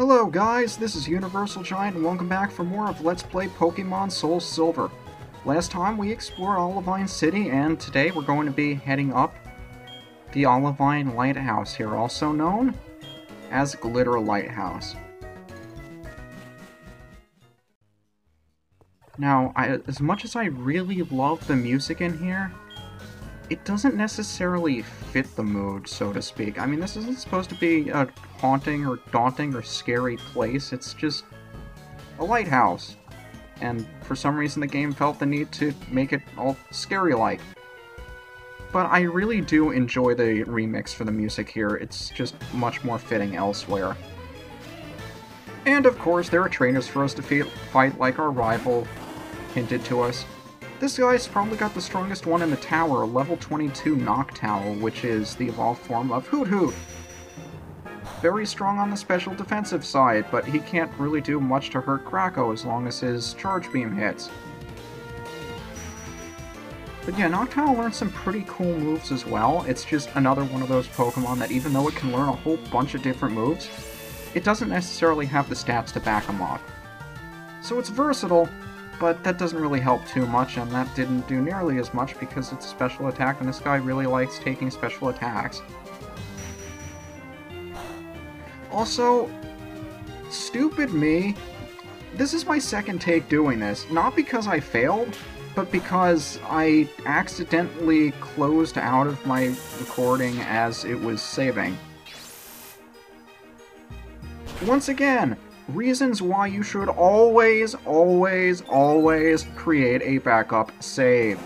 Hello guys, this is UniversalGiant and welcome back for more of Let's Play Pokémon SoulSilver. Last time we explored Olivine City and today we're going to be heading up the Olivine Lighthouse here, also known as Glitter Lighthouse. Now, as much as I really love the music in here, it doesn't necessarily fit the mood, so to speak. I mean, this isn't supposed to be a haunting or daunting or scary place, it's just a lighthouse. And for some reason the game felt the need to make it all scary-like. But I really do enjoy the remix for the music here, it's just much more fitting elsewhere. And of course, there are trainers for us to fight like our rival hinted to us. This guy's probably got the strongest one in the tower, level 22 Noctowl, which is the evolved form of Hoot Hoot. Very strong on the special defensive side, but he can't really do much to hurt Krako as long as his charge beam hits. But yeah, Noctowl learns some pretty cool moves as well. It's just another one of those Pokemon that even though it can learn a whole bunch of different moves, it doesn't necessarily have the stats to back them up. So it's versatile, but that doesn't really help too much, and that didn't do nearly as much because it's a special attack, and this guy really likes taking special attacks. Also, stupid me, this is my second take doing this, not because I failed, but because I accidentally closed out of my recording as it was saving. Once again, reasons why you should always create a backup save.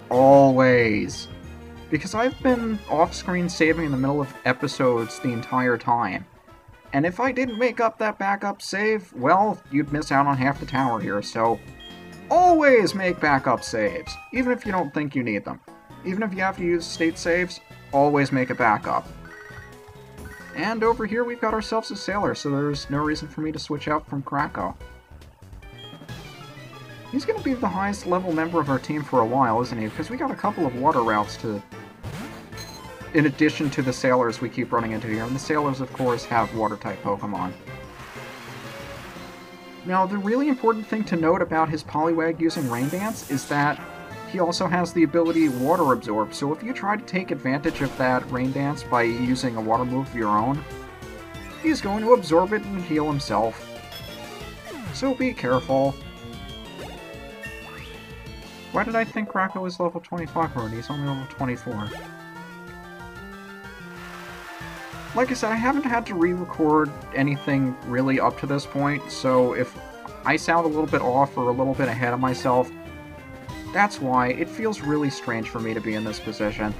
Always. Because I've been off-screen saving in the middle of episodes the entire time. And if I didn't make up that backup save, well, you'd miss out on half the tower here, so always make backup saves, even if you don't think you need them. Even if you have to use state saves, always make a backup. And over here we've got ourselves a sailor, so there's no reason for me to switch out from Krako. He's going to be the highest level member of our team for a while, isn't he? Because we got a couple of water routes to... in addition to the sailors we keep running into here. And the sailors, of course, have water-type Pokemon. Now, the really important thing to note about his Poliwag using Rain Dance is that he also has the ability Water Absorb, so if you try to take advantage of that Rain Dance by using a water move of your own, he's going to absorb it and heal himself. So be careful. Why did I think Krako was level 25 already? He's only level 24. Like I said, I haven't had to re-record anything really up to this point, so if I sound a little bit off or a little bit ahead of myself, that's why. It feels really strange for me to be in this position.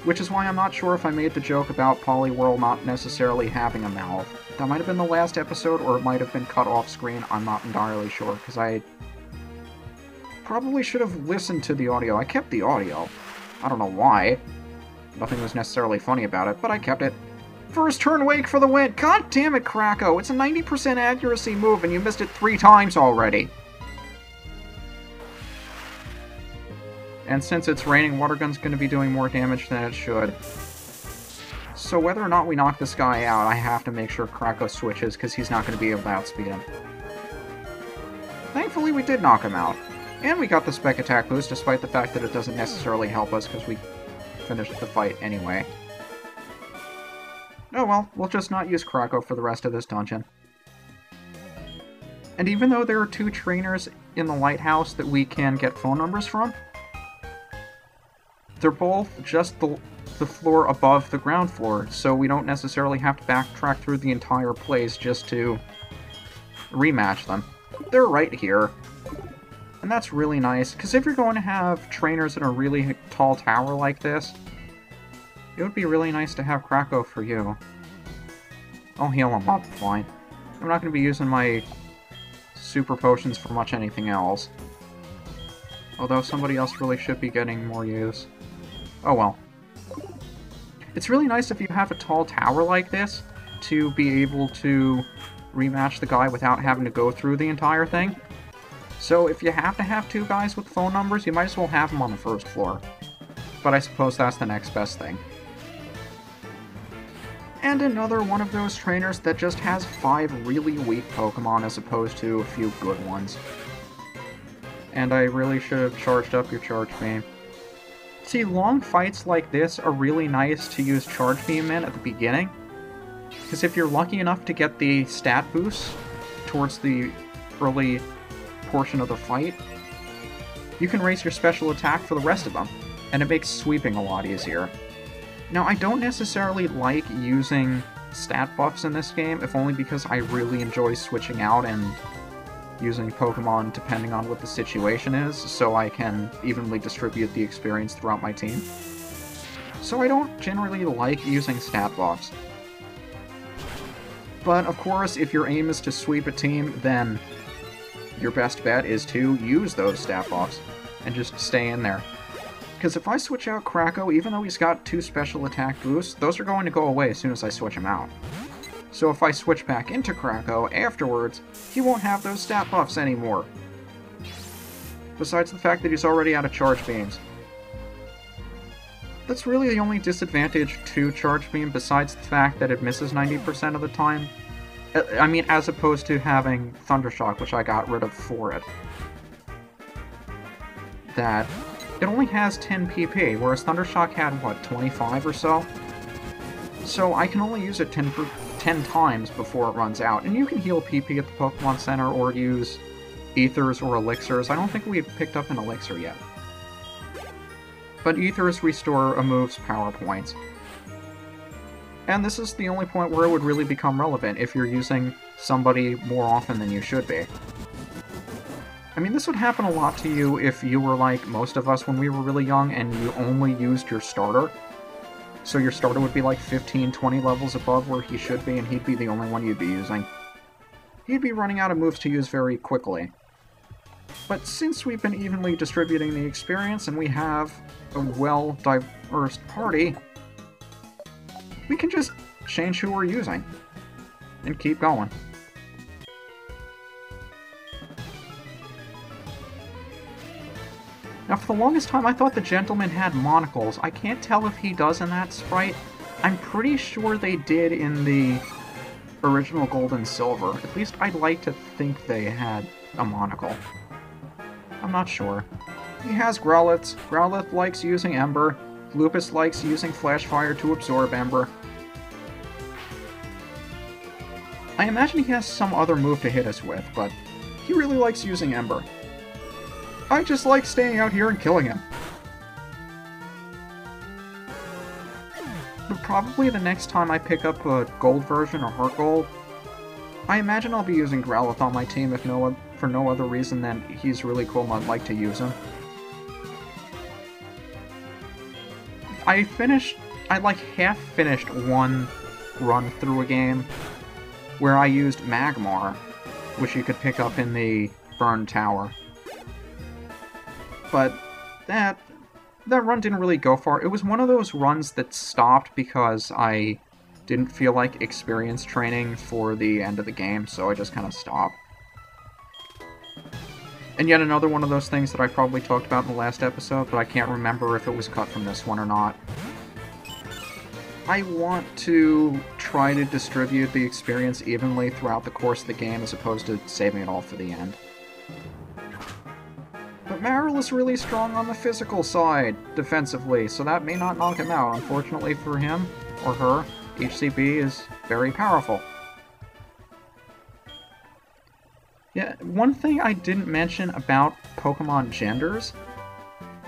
Which is why I'm not sure if I made the joke about Poliwhirl not necessarily having a mouth. That might have been the last episode, or it might have been cut off screen, I'm not entirely sure, because I probably should have listened to the audio. I kept the audio. I don't know why. Nothing was necessarily funny about it, but I kept it. First turn wake for the win! God damn it, Krako! It's a 90% accuracy move, and you missed it 3 times already! And since it's raining, Water Gun's going to be doing more damage than it should. So whether or not we knock this guy out, I have to make sure Krako switches, because he's not going to be able to outspeed him. Thankfully, we did knock him out. And we got the Spec Attack boost, despite the fact that it doesn't necessarily help us, because we finished the fight anyway. Oh well, we'll just not use Krako for the rest of this dungeon. And even though there are 2 trainers in the lighthouse that we can get phone numbers from, they're both just the floor above the ground floor, so we don't necessarily have to backtrack through the entire place just to rematch them. They're right here. And that's really nice, because if you're going to have trainers in a really tall tower like this, it would be really nice to have Krako for you. I'll heal him up, fine. I'm not going to be using my super potions for much anything else. Although somebody else really should be getting more use. Oh well. It's really nice if you have a tall tower like this, to be able to rematch the guy without having to go through the entire thing. So if you have to have 2 guys with phone numbers, you might as well have them on the first floor. But I suppose that's the next best thing. And another one of those trainers that just has 5 really weak Pokemon as opposed to a few good ones. And I really should have charged up your Charge Beam. See, long fights like this are really nice to use Charge Beam in at the beginning, because if you're lucky enough to get the stat boost towards the early portion of the fight, you can raise your special attack for the rest of them, and it makes sweeping a lot easier. Now, I don't necessarily like using stat buffs in this game, if only because I really enjoy switching out and using Pokemon depending on what the situation is, so I can evenly distribute the experience throughout my team. So I don't generally like using stat buffs. But of course, if your aim is to sweep a team, then your best bet is to use those stat buffs and just stay in there. Because if I switch out Krako, even though he's got 2 special attack boosts, those are going to go away as soon as I switch him out. So if I switch back into Krako afterwards, he won't have those stat buffs anymore. Besides the fact that he's already out of Charge Beams. That's really the only disadvantage to Charge Beam, besides the fact that it misses 90% of the time. I mean, as opposed to having Thundershock, which I got rid of for it. That it only has 10 PP, whereas Thundershock had, what, 25 or so? So I can only use it 10 times before it runs out. And you can heal PP at the Pokemon Center or use Ethers or Elixirs. I don't think we've picked up an Elixir yet. But Ethers restore a move's power points. And this is the only point where it would really become relevant if you're using somebody more often than you should be. I mean, this would happen a lot to you if you were like most of us when we were really young and you only used your starter. So your starter would be like 15, 20 levels above where he should be, and he'd be the only one you'd be using. He'd be running out of moves to use very quickly. But since we've been evenly distributing the experience and we have a well-diverse party, we can just change who we're using and keep going. Now, for the longest time, I thought the gentleman had monocles. I can't tell if he does in that sprite. I'm pretty sure they did in the original Gold and Silver. At least I'd like to think they had a monocle. I'm not sure. He has Growlithe. Growlithe likes using Ember. Lupus likes using Flash Fire to absorb Ember. I imagine he has some other move to hit us with, but he really likes using Ember. I just like staying out here and killing him. But probably the next time I pick up a Gold version or Heart Gold, I imagine I'll be using Growlithe on my team if for no other reason than he's really cool and I'd like to use him. I like half finished one run through a game where I used Magmar, which you could pick up in the Burn Tower. But that run didn't really go far. It was one of those runs that stopped because I didn't feel like experience training for the end of the game, so I just kind of stopped. And yet another one of those things that I probably talked about in the last episode, but I can't remember if it was cut from this one or not. I want to try to distribute the experience evenly throughout the course of the game as opposed to saving it all for the end. But Marill is really strong on the physical side, defensively, so that may not knock him out. Unfortunately for him, or her, HCB is very powerful. Yeah, one thing I didn't mention about Pokemon genders...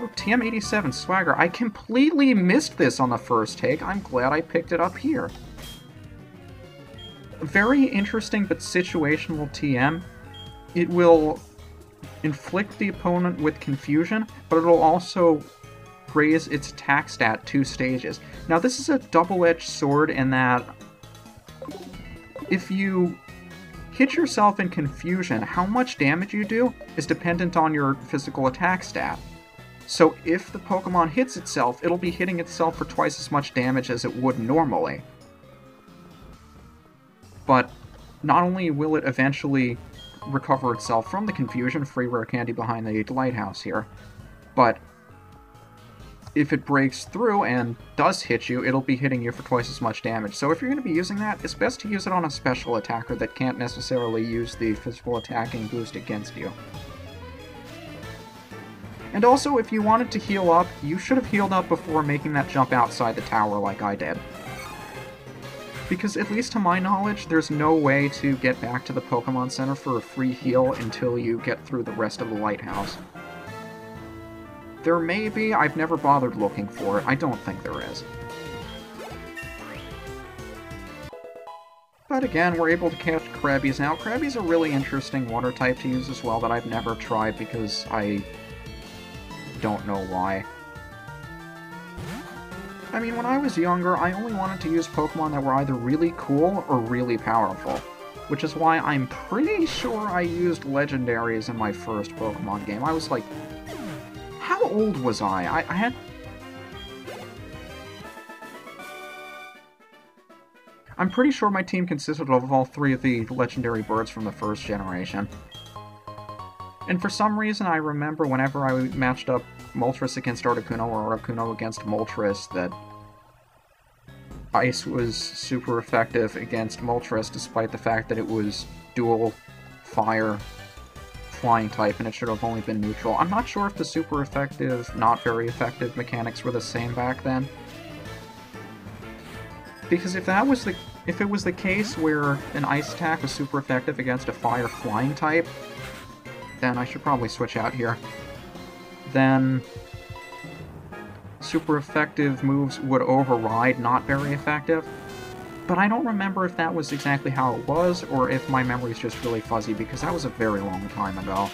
Oh, TM87 Swagger, I completely missed this on the first take. I'm glad I picked it up here. Very interesting but situational TM. It will inflict the opponent with confusion, but it'll also raise its attack stat 2 stages. Now, this is a double-edged sword in that if you hit yourself in confusion, how much damage you do is dependent on your physical attack stat. So if the Pokemon hits itself, it'll be hitting itself for twice as much damage as it would normally. But not only will it eventually recover itself from the confusion, free rare candy behind the lighthouse here, but if it breaks through and does hit you, it'll be hitting you for twice as much damage. So if you're going to be using that, it's best to use it on a special attacker that can't necessarily use the physical attacking boost against you. And also, if you wanted to heal up, you should have healed up before making that jump outside the tower like I did. Because, at least to my knowledge, there's no way to get back to the Pokemon Center for a free heal until you get through the rest of the lighthouse. There may be, I've never bothered looking for it. I don't think there is. But again, we're able to catch Krabbies now. Krabby's a really interesting water type to use as well that I've never tried because I don't know why. I mean, when I was younger, I only wanted to use Pokemon that were either really cool or really powerful. Which is why I'm pretty sure I used Legendaries in my first Pokemon game. I was like... How old was I? I had... I'm pretty sure my team consisted of all three of the legendary birds from the first generation. And for some reason, I remember whenever I matched up Moltres against Articuno or Articuno against Moltres that Ice was super effective against Moltres despite the fact that it was dual fire flying type and it should have only been neutral. I'm not sure if the super effective, not very effective mechanics were the same back then. Because if it was the case where an ice attack was super effective against a fire flying type, then I should probably switch out here. Then super effective moves would override not very effective. But I don't remember if that was exactly how it was, or if my memory's just really fuzzy, because that was a very long time ago.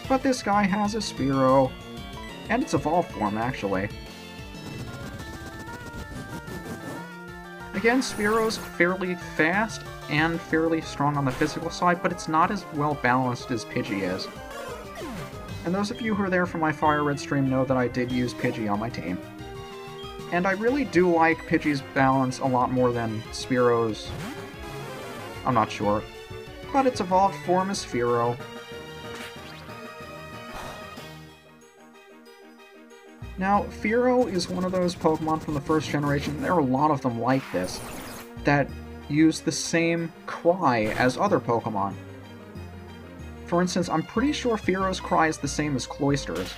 But this guy has a Spearow, and its evolved form, actually. Again, Spearow's fairly fast, and fairly strong on the physical side, but it's not as well balanced as Pidgey is. And those of you who are there for my Fire Red stream know that I did use Pidgey on my team. And I really do like Pidgey's balance a lot more than Spearow's. I'm not sure. But its evolved form is Fearow. Now, Fearow is one of those Pokemon from the first generation, there are a lot of them like this, that use the same cry as other Pokemon. For instance, I'm pretty sure Fearow's cry is the same as Cloyster's.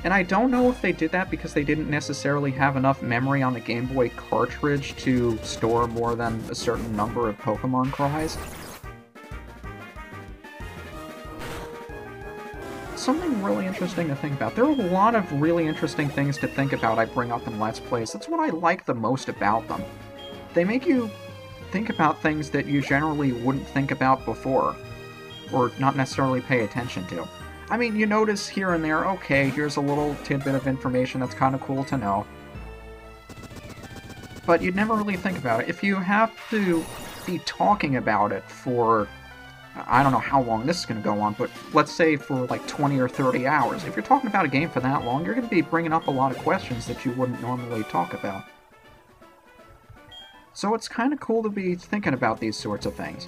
And I don't know if they did that because they didn't necessarily have enough memory on the Game Boy cartridge to store more than a certain number of Pokemon cries. Something really interesting to think about. There are a lot of really interesting things to think about I bring up in Let's Plays. That's what I like the most about them. They make you think about things that you generally wouldn't think about before, or not necessarily pay attention to. I mean, you notice here and there, okay, here's a little tidbit of information that's kind of cool to know. But you'd never really think about it. If you have to be talking about it for, I don't know how long this is going to go on, but let's say for like 20 or 30 hours. If you're talking about a game for that long, you're going to be bringing up a lot of questions that you wouldn't normally talk about. So it's kind of cool to be thinking about these sorts of things.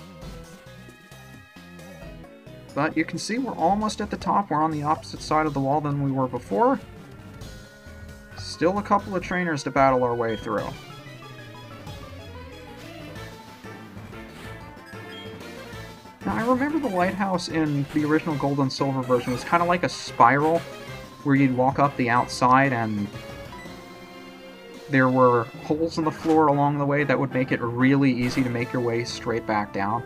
But you can see we're almost at the top. We're on the opposite side of the wall than we were before. Still a couple of trainers to battle our way through. Now, I remember the lighthouse in the original Gold and Silver version was kind of like a spiral, where you'd walk up the outside and there were holes in the floor along the way that would make it really easy to make your way straight back down.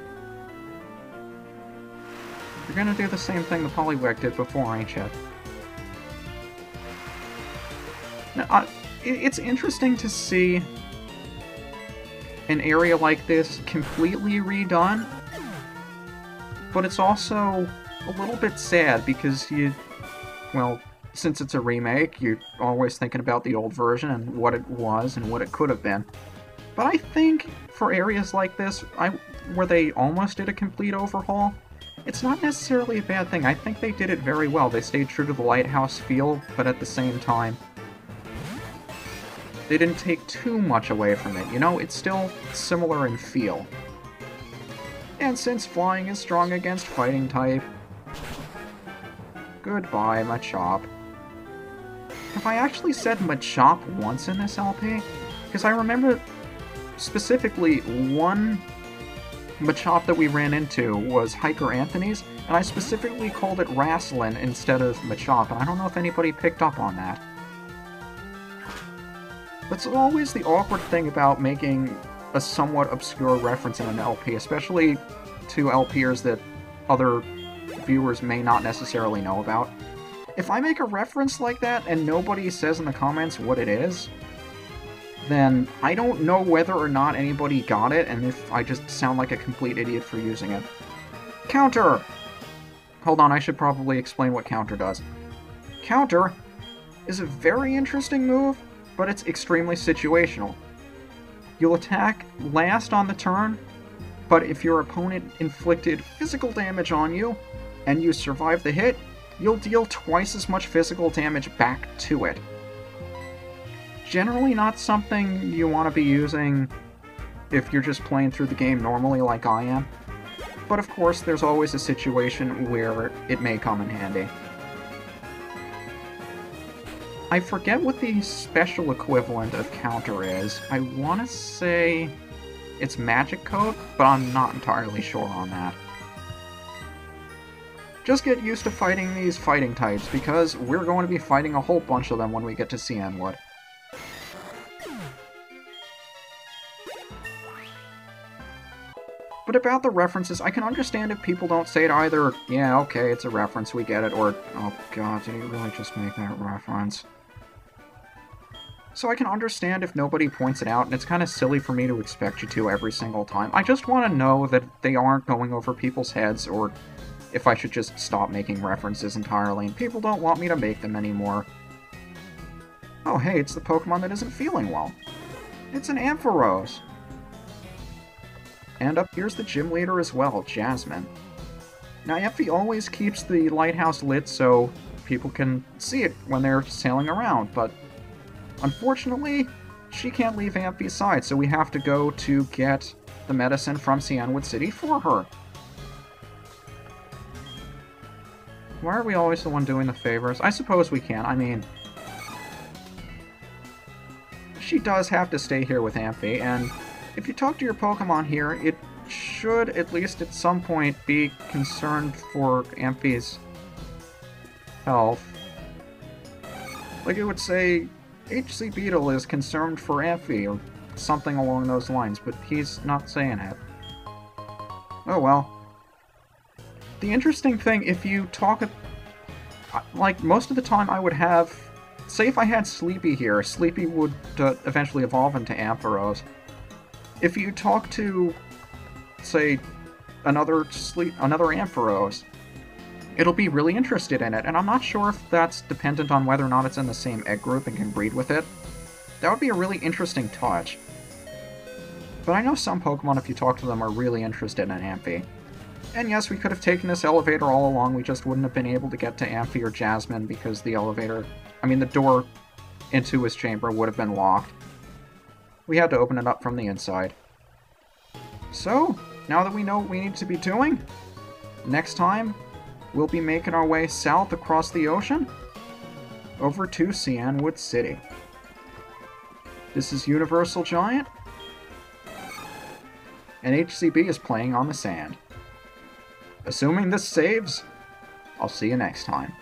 You're gonna do the same thing the Poliwag did before, ain't you? Now, it's interesting to see an area like this completely redone, but it's also a little bit sad because well, since it's a remake, you're always thinking about the old version and what it was and what it could have been. But I think for areas like this, where they almost did a complete overhaul, it's not necessarily a bad thing. I think they did it very well. They stayed true to the lighthouse feel, but at the same time, they didn't take too much away from it. You know, it's still similar in feel. And since flying is strong against fighting type, Goodbye, Machop. Have I actually said Machop once in this LP? Because I remember specifically one Machop that we ran into was Hiker Anthony's, and I specifically called it Rasslin instead of Machop, and I don't know if anybody picked up on that. That's always the awkward thing about making a somewhat obscure reference in an LP, especially to LPers that other viewers may not necessarily know about. If I make a reference like that and nobody says in the comments what it is, then I don't know whether or not anybody got it, and if I just sound like a complete idiot for using it. Counter! Hold on, I should probably explain what Counter does. Counter is a very interesting move, but it's extremely situational. You'll attack last on the turn, but if your opponent inflicted physical damage on you, and you survive the hit, you'll deal twice as much physical damage back to it. Generally not something you want to be using if you're just playing through the game normally like I am, but of course there's always a situation where it may come in handy. I forget what the special equivalent of Counter is. I want to say it's Magic Coat, but I'm not entirely sure on that. Just get used to fighting these fighting types, because we're going to be fighting a whole bunch of them when we get to Cianwood. But about the references, I can understand if people don't say it either, yeah, okay, it's a reference, we get it, or, oh god, did he really just make that reference? So I can understand if nobody points it out, and it's kind of silly for me to expect you to every single time. I just want to know that they aren't going over people's heads, or if I should just stop making references entirely, and people don't want me to make them anymore. Oh hey, it's the Pokemon that isn't feeling well. It's an Ampharos. And up here's the gym leader as well, Jasmine. Now Amphi always keeps the lighthouse lit so people can see it when they're sailing around, but unfortunately, she can't leave Amphi's side, so we have to go to get the medicine from Cianwood City for her. Why are we always the one doing the favors? I suppose we can. I mean, she does have to stay here with Amphi, and if you talk to your Pokemon here, it should, at least at some point, be concerned for Amphi's health. Like it would say, HC Beetle is concerned for Amphi, or something along those lines, but he's not saying it. Oh well. The interesting thing, if you talk... Like, most of the time I would have... Say if I had Sleepy here, Sleepy would eventually evolve into Ampharos. If you talk to, say, another Ampharos, it'll be really interested in it, and I'm not sure if that's dependent on whether or not it's in the same egg group and can breed with it. That would be a really interesting touch. But I know some Pokemon, if you talk to them, are really interested in Amphi. And yes, we could have taken this elevator all along, we just wouldn't have been able to get to Amphi or Jasmine because the elevator... I mean, the door into his chamber would have been locked. We had to open it up from the inside. So, now that we know what we need to be doing, next time, we'll be making our way south across the ocean, over to Cianwood City. This is UniversalGiant, and HCB is playing on the sand. Assuming this saves, I'll see you next time.